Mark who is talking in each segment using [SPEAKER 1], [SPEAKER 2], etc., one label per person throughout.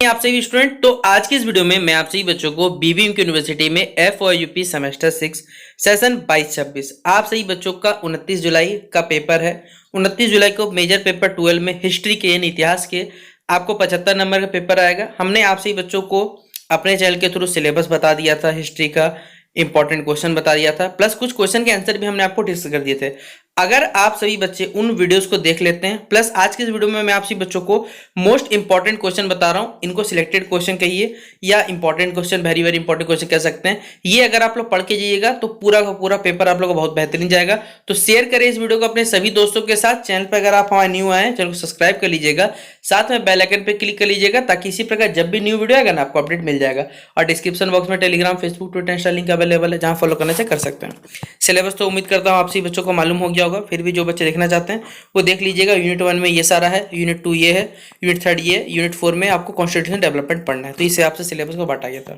[SPEAKER 1] आप सभी स्टूडेंट। तो आज की इस वीडियो में मैं आप सभी बच्चों को बीबीएम की यूनिवर्सिटी में एफ और यूपी सेमेस्टर 6 सेशन 22-26 आप सभी बच्चों का 29 जुलाई का पेपर है। 29 जुलाई को मेजर पेपर 12 में हिस्ट्री के यानी इतिहास के आपको 75 नंबर का पेपर आएगा। हमने आप सभी बच्चों को अपने चैनल के थ्रू सिलेबस बता दिया था, हिस्ट्री का इंपॉर्टेंट क्वेश्चन बता दिया था, प्लस कुछ क्वेश्चन के आंसर भी हमने आपको डिस्कस कर दिए थे। अगर आप सभी बच्चे उन वीडियोस को देख लेते हैं, प्लस आज के इस वीडियो में मैं आप सभी बच्चों को मोस्ट इंपॉर्टेंट क्वेश्चन बता रहा हूं, इनको सिलेक्टेड क्वेश्चन कहिए या important question, very very important question कह सकते हैं। ये अगर आप लोग पढ़ के जाइएगा तो पूरा का पूरा पेपर आप लोग को बहुत बेहतरीन जाएगा। तो शेयर करें इस वीडियो को अपने सभी दोस्तों के साथ। चैनल पर अगर आप हमारे न्यू आए हैं, चैनल को सब्सक्राइब कर लीजिएगा, साथ में बेल आइकन पे क्लिक कर लीजिएगा ताकि इसी प्रकार जब भी न्यू वीडियो आएगा ना आपको अपडेट मिल जाएगा। और डिस्क्रिप्शन बॉक्स में Telegram, Facebook, Twitter, Insta link available है, जहां फॉलो करने से कर सकते हैं। सिलेबस तो उम्मीद करता हूं आप सभी बच्चों को मालूम हो गया होगा, फिर भी जो बच्चे देखना चाहते हैं वो देख लीजिएगा। यूनिट 1 में ये सारा है, यूनिट 2 ये है, यूनिट 3 ये, यूनिट 4 में आपको कॉन्स्टिट्यूशन डेवलपमेंट पढ़ना है। तो इस हिसाब से सिलेबस को बांटा गया था।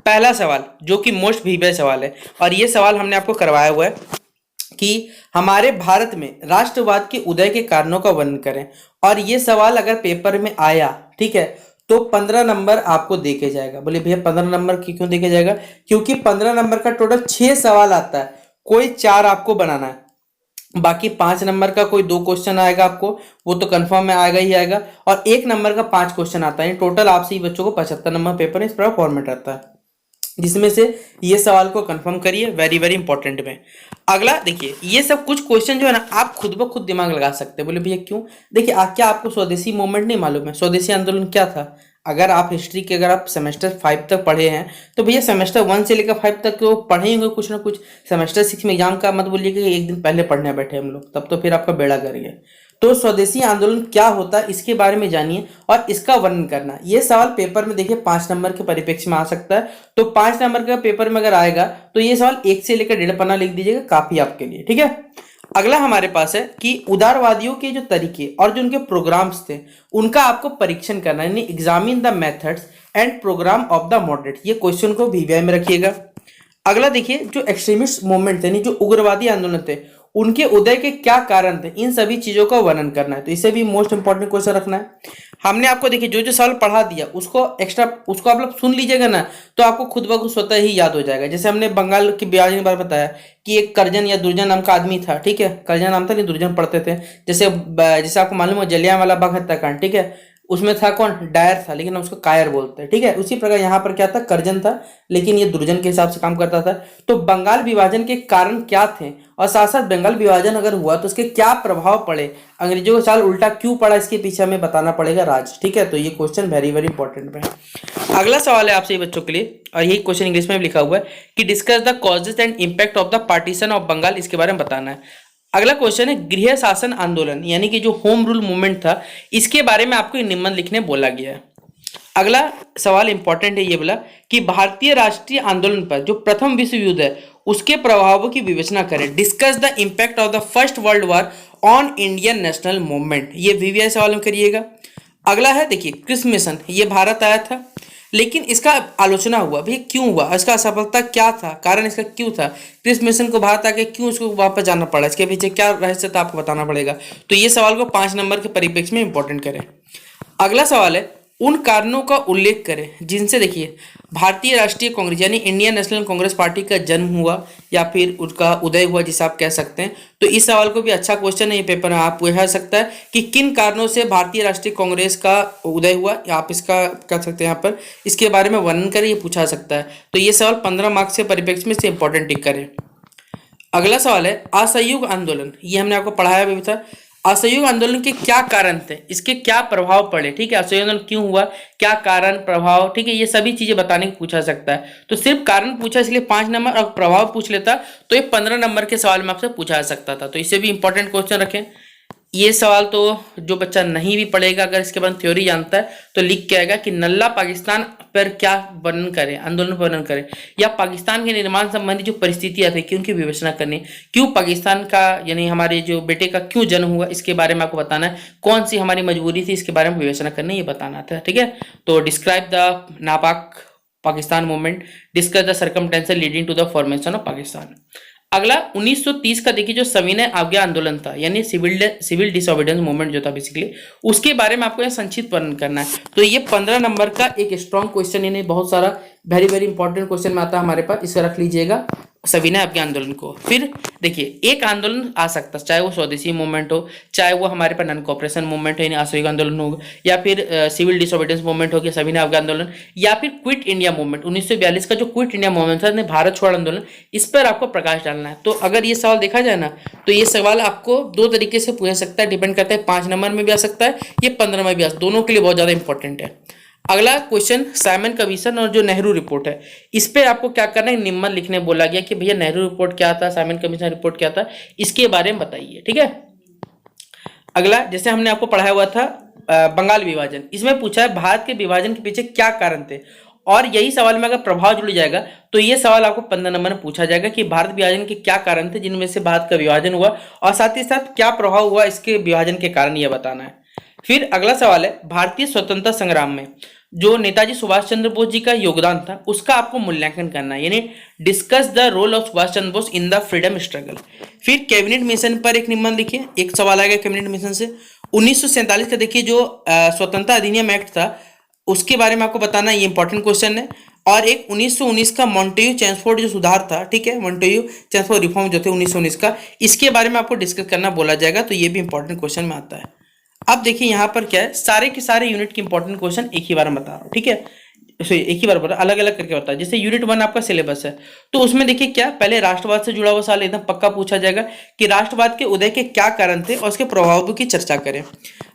[SPEAKER 1] पहला सवाल जो कि मोस्ट प्रीवियस सवाल है, और ये सवाल हमने आपको करवाया हुआ है कि हमारे भारत में राष्ट्रवाद के उदय के कारणों का वर्णन करें। और ये सवाल अगर पेपर में आया, ठीक है, तो 15 नंबर आपको देके जाएगा। बोले भैया 15 नंबर क्यों देके जाएगा? क्योंकि 15 नंबर का टोटल 6 सवाल आता है, कोई 4 आपको बनाना है, बाकी 5 नंबर का कोई 2 क्वेश्चन आएगा आपको, वो तो कंफर्म में आएगा ही आएगा, और 1 नंबर का 5 क्वेश्चन आता है। टोटल आपसे ही बच्चों को 75 नंबर पेपर इस प्रकार फॉर्मेट रहता है, जिसमें से ये सवाल को कंफर्म करिए, वेरी वेरी इंपॉर्टेंट में। अगला देखिए, ये सब कुछ क्वेश्चन जो है ना आप खुद ब खुद दिमाग लगा सकते हैं। बोले भैया क्यों? देखिए क्या आपको स्वदेशी मूवमेंट नहीं मालूम है? स्वदेशी आंदोलन क्या था? अगर आप हिस्ट्री के अगर आप सेमेस्टर 5 तक पढ़े हैं तो भैया सेमेस्टर 1 से लेकर 5 तक तो पढ़े होंगे कुछ ना कुछ। सेमेस्टर 6 में एग्जाम का मत बोलिए कि एक दिन पहले पढ़ने बैठे हम लोग, तब तो फिर आपका बेड़ा कर गया। तो स्वदेशी आंदोलन क्या होता है इसके बारे में जानिए और इसका वर्णन करना। ये सवाल पेपर में देखिए 5 नंबर के परिप्रेक्ष्य में आ सकता है। तो 5 नंबर का पेपर में अगर आएगा तो ये सवाल 1 से लेकर 1.5 पन्ना लिख दीजिएगा, काफी आपके लिए, ठीक है। अगला हमारे पास है कि उदारवादियों के जो तरीके और जो उनके प्रोग्राम्स थे उनका आपको परीक्षण करना है, यानी examine the methods and program of the moderate. ये क्वेश्चन को वीवीआई में रखिएगा। अगला देखिए, जो एक्सट्रीमिस्ट मूवमेंट थे, जो उग्रवादी आंदोलन थे, उनके उदय के क्या कारण थे, इन सभी चीजों का वर्णन करना है। तो इसे भी मोस्ट इंपॉर्टेंट क्वेश्चन रखना है। हमने आपको देखिए जो जो सवाल पढ़ा दिया उसको एक्स्ट्रा उसको आप लोग सुन लीजिएगा ना, तो आपको खुद ब खुद स्वतः ही याद हो जाएगा। जैसे हमने बंगाल की विभाजन के बारे में बताया कि एक करजन या दुर्जन नाम का आदमी था, ठीक है, करजन नाम था नहीं दुर्जन पढ़ते थे। जैसे जैसे आपको मालूम है जलियांवाला बाग हत्याकांड, ठीक है, उसमें था कौन? डायर था, लेकिन हम उसको कायर बोलते हैं, ठीक है। उसी प्रकार यहाँ पर क्या था? करजन था, लेकिन ये दुर्जन के हिसाब से काम करता था। तो बंगाल विभाजन के कारण क्या थे और साथ साथ बंगाल विभाजन अगर हुआ तो उसके क्या प्रभाव पड़े, अंग्रेजों का चाल उल्टा क्यों पड़ा, इसके पीछे हमें बताना पड़ेगा राज, ठीक है। तो ये क्वेश्चन वेरी वेरी इंपॉर्टेंट है। अगला सवाल है आपसे बच्चों के लिए, और यही क्वेश्चन इंग्लिश में भी लिखा हुआ है कि discuss the causes and impact of the partition of Bengal, इसके बारे में बताना है। अगला क्वेश्चन है गृह शासन आंदोलन, यानी कि जो होम रूल मूवमेंट था, इसके बारे में आपको निबंध लिखने बोला गया है। अगला सवाल इंपॉर्टेंट है, ये बोला कि भारतीय राष्ट्रीय आंदोलन पर जो प्रथम विश्व युद्ध है उसके प्रभावों की विवेचना करें। Discuss the impact of the first world war on Indian national movement, ये वीवीआई सवाल में करिएगा। अगला है देखिए क्रिस मिशन, ये भारत आया था लेकिन इसका आलोचना हुआ, भैया क्यों हुआ, इसका असफलता क्या था, कारण इसका क्यों था, क्रिस मिशन को भारत आके क्यों उसको वापस जाना पड़ा, इसके पीछे क्या रहस्य था, आपको बताना पड़ेगा। तो ये सवाल को 5 नंबर के परिप्रेक्ष्य में इंपॉर्टेंट करें। अगला सवाल है उन कारणों का उल्लेख करें जिनसे देखिए भारतीय राष्ट्रीय कांग्रेस यानी इंडियन नेशनल कांग्रेस पार्टी का जन्म हुआ या फिर उसका उदय हुआ, जिसे आप कह सकते हैं। तो इस सवाल को भी अच्छा क्वेश्चन है, ये पेपर में आप पूछा सकता है कि किन कारणों से भारतीय राष्ट्रीय कांग्रेस का उदय हुआ, या आप इसका कह सकते हैं यहाँ पर इसके बारे में वर्णन करें, ये पूछा सकता है। तो ये सवाल 15 मार्क्स के परिप्रेक्ष्य में से इंपॉर्टेंट टिक करें। अगला सवाल है असहयोग आंदोलन, ये हमने आपको पढ़ाया भी था। असहयोग आंदोलन के क्या कारण थे, इसके क्या प्रभाव पड़े, ठीक है, असहयोग आंदोलन क्यों हुआ, क्या कारण प्रभाव, ठीक है, ये सभी चीजें बताने को पूछा सकता है। तो सिर्फ कारण पूछा इसलिए 5 नंबर, और प्रभाव पूछ लेता तो ये 15 नंबर के सवाल में आपसे पूछा सकता था। तो इसे भी इंपॉर्टेंट क्वेश्चन रखें। ये सवाल तो जो बच्चा नहीं भी पढ़ेगा अगर इसके बाद थ्योरी जानता है तो लिख के आएगा कि नल्ला पाकिस्तान पर क्या वर्णन करें, आंदोलन पर वर्णन करें, या पाकिस्तान के निर्माण संबंधी जो परिस्थितियां थी क्यों की विवेचना करनी, क्यों पाकिस्तान का यानी हमारे जो बेटे का क्यों जन्म हुआ इसके बारे में आपको बताना है, कौन सी हमारी मजबूरी थी इसके बारे में विवेचना करनी, ये बताना था, ठीक है। तो डिस्क्राइब द नापाक Pakistan movement, discuss the circumstances leading to the formation of Pakistan. अगला 1930 का देखिए जो सविनय अवज्ञा आंदोलन था, यानी सिविल डिसोबीडियंस मूवमेंट जो था बेसिकली, उसके बारे में आपको यहाँ संक्षिप्त वर्णन करना है। तो ये 15 नंबर का एक स्ट्रॉन्ग क्वेश्चन, यानी बहुत सारा वेरी वेरी इंपॉर्टेंट क्वेश्चन में आता है हमारे पास, इसे रख लीजिएगा सविनय अवज्ञा आंदोलन को। फिर देखिए एक आंदोलन आ सकता है, चाहे वो स्वदेशी मूवमेंट हो, चाहे वो हमारे पास नॉन कॉपरेशन मूवमेंट हो यानी असहयोग आंदोलन हो, या फिर सिविल डिसोबीडियंस मूवमेंट हो गया सविनय अवज्ञा आंदोलन, या फिर क्विट इंडिया मूवमेंट 1942 का जो क्विट इंडिया मूवमेंट था, भारत छोड़ आंदोलन, इस पर आपको प्रकाश डालना है। तो अगर ये सवाल देखा जाए ना, तो ये सवाल आपको दो तरीके से पूछ सकता है, डिपेंड करता है 5 नंबर में भी आ सकता है, ये 15 में भी आ सकता है, दोनों के लिए बहुत ज्यादा इंपॉर्टेंट है। अगला क्वेश्चन साइमन कमीशन और जो नेहरू रिपोर्ट है, इस पे आपको क्या करना है, निम्न लिखने बोला गया कि भैया नेहरू रिपोर्ट क्या था, साइमन कमीशन रिपोर्ट क्या था, इसके बारे में बताइए। ठीक है। अगला जैसे हमने आपको पढ़ाया हुआ था बंगाल विभाजन, इसमें पूछा है भारत के विभाजन के पीछे क्या कारण थे, और यही सवाल में अगर प्रभाव जुड़ जाएगा तो ये सवाल आपको 15 नंबर में पूछा जाएगा कि भारत विभाजन के क्या कारण थे जिनमें से भारत का विभाजन हुआ, और साथ ही साथ क्या प्रभाव हुआ इसके विभाजन के कारण, यह बताना है। फिर अगला सवाल है भारतीय स्वतंत्रता संग्राम में जो नेताजी सुभाष चंद्र बोस जी का योगदान था उसका आपको मूल्यांकन करना है, यानी discuss the role of Subhash Chandra Bose in the freedom struggle. फिर कैबिनेट मिशन पर एक निबंध लिखिए, एक सवाल आएगा कैबिनेट मिशन से। 1947 का देखिए जो स्वतंत्रता अधिनियम एक्ट था उसके बारे में आपको बताना है, ये इंपॉर्टेंट क्वेश्चन है। और एक 1919 का मॉन्टेग्यू चेम्सफोर्ड जो सुधार था, ठीक है, मॉन्टेग्यू चेम्सफोर्ड रिफॉर्म जो थे 1919 का, इसके बारे में आपको डिस्कस करना बोला जाएगा, तो ये भी इंपॉर्टेंट क्वेश्चन में आता है। अब देखिए यहाँ पर क्या है, सारे के सारे यूनिट के इंपॉर्टेंट क्वेश्चन एक ही बार में बता रहा हूँ, ठीक है, एक ही बार बता, अलग अलग करके बता। जैसे यूनिट 1 आपका सिलेबस है, तो उसमें देखिए क्या पहले राष्ट्रवाद से जुड़ा हुआ सवाल एकदम पक्का पूछा जाएगा कि राष्ट्रवाद के उदय के क्या कारण थे और उसके प्रभावों की चर्चा करें।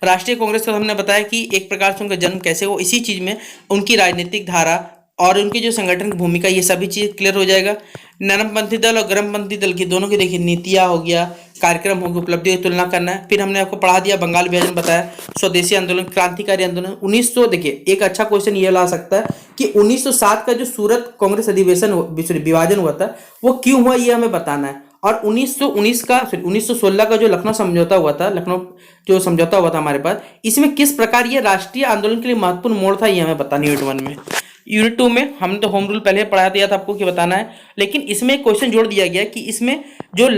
[SPEAKER 1] राष्ट्रीय कांग्रेस का हमने बताया कि एक प्रकार से उनका जन्म कैसे हो, इसी चीज में उनकी राजनीतिक धारा और उनकी जो संगठन की भूमिका, ये सभी चीज क्लियर हो जाएगा। नरमपंथी दल और गर्मपंथी दल की दोनों की देखिए नीतियां हो गया, कार्यक्रम होगी, उपलब्धियों की तुलना करना है। फिर हमने आपको पढ़ा दिया बंगाल विभाजन, बताया स्वदेशी आंदोलन, क्रांतिकारी आंदोलन 1900। देखिए एक अच्छा क्वेश्चन ये ला सकता है कि 1907 का जो सूरत कांग्रेस अधिवेशन विभाजन हुआ था वो क्यों हुआ, ये हमें बताना है। और 1916 का जो लखनऊ समझौता हुआ था, लखनऊ जो समझौता हुआ था हमारे पास, इसमें किस प्रकार ये राष्ट्रीय आंदोलन के लिए महत्वपूर्ण मोड़ था, ये हमें बताना यूनिट 1 में। यूनिट 2 में हमने तो होम रूल पहले पढ़ा दिया था आपको कि बताना है, लेकिन इसमें एक क्वेश्चन जोड़ दिया गया कि इसमें जो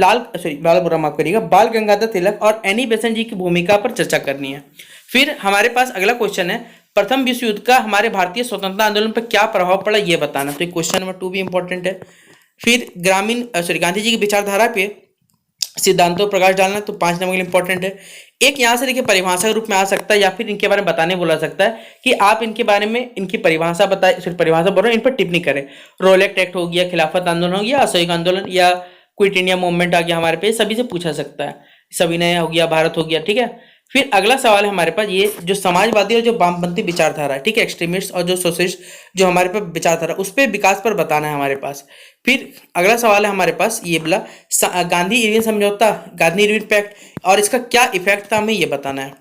[SPEAKER 1] माफ करिएगा, बाल गंगाधर तिलक और एनी बेसेंट जी की भूमिका पर चर्चा करनी है। फिर हमारे पास अगला क्वेश्चन है प्रथम विश्व युद्ध का हमारे भारतीय स्वतंत्रता आंदोलन पर क्या प्रभाव पड़ा, यह बताना। तो क्वेश्चन नंबर 2 भी इंपॉर्टेंट है। फिर गांधी जी की विचारधारा पे सिद्धांतों प्रकाश डालना, तो 5 नंबर के लिए इंपॉर्टेंट है। एक यहाँ से देखिए परिभाषा के रूप में आ सकता है, या फिर इनके बारे में बताने बोला सकता है कि आप इनके बारे में इनकी परिभाषा बताए, सिर्फ परिभाषा बोल रहे हैं, इन पर टिप्पणी करें। रोलेक्ट एक्ट हो गया, खिलाफत आंदोलन हो गया, असहयोग आंदोलन या क्विट इंडिया मूवमेंट आ गया हमारे पे, सभी से पूछा सकता है। सविनय हो गया, भारत हो गया, ठीक है। फिर अगला सवाल है हमारे पास ये जो समाजवादी और जो वामपंथी विचारधारा है, ठीक है, एक्सट्रीमिस्ट और जो सोशलिस्ट जो हमारे पास विचारधारा, उस पर विकास पर बताना है हमारे पास। फिर अगला सवाल है हमारे पास ये बोला गांधी इरविन समझौता, गांधी इरविन पैक्ट, और इसका क्या इफेक्ट था, हमें ये बताना है।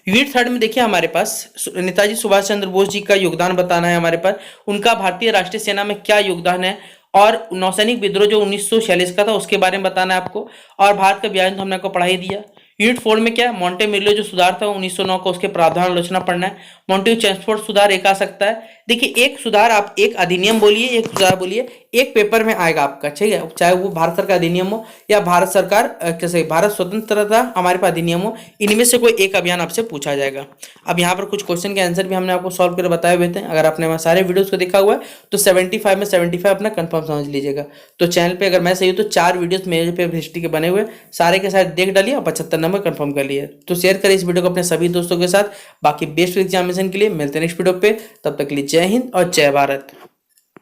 [SPEAKER 1] यूनिट 3 में देखिए हमारे पास नेताजी सुभाष चंद्र बोस जी का योगदान बताना है हमारे पास, उनका भारतीय राष्ट्रीय सेना में क्या योगदान है, और नौसैनिक विद्रोह जो 1946 का था उसके बारे में बताना है आपको, और भारत का विभाजन तो हमने आपको पढ़ा ही दिया। यूनिट 4 में क्या है, मॉन्टेमिलो जो सुधार था 1909 का, उसके प्रावधान आलोचना पढ़ना है। मॉन्टेग्यू चेम्सफोर्ड सुधार एक आ सकता है। देखिए एक सुधार आप एक अधिनियम बोलिए, एक सुधार बोलिए, एक पेपर में आएगा आपका, ठीक है, चाहे वो भारत सरकार अधिनियम हो या भारत सरकार कैसे भारत स्वतंत्रता हमारे पास अधिनियम हो, इनमें से कोई एक अभियान आपसे पूछा जाएगा। अब यहाँ पर कुछ क्वेश्चन के आंसर भी हमने आपको सॉल्व कर बताए हुए थे, अगर आपने हमारे सारे वीडियोस को देखा हुआ है तो 75 में 75 अपना कंफर्म समझ लीजिएगा। तो चैनल पे अगर मैं सही हूँ तो 4 वीडियोस मेरे पे हिस्ट्री के बने हुए, सारे के साथ देख डालिए और 75 नंबर कंफर्म कर लिए। तो शेयर करें इस वीडियो को अपने सभी दोस्तों के साथ। बाकी बेस्ट एग्जामिनेशन के लिए मिलते हैं नेक्स्ट वीडियो पे, तब तक के लिए जय हिंद और जय भारत।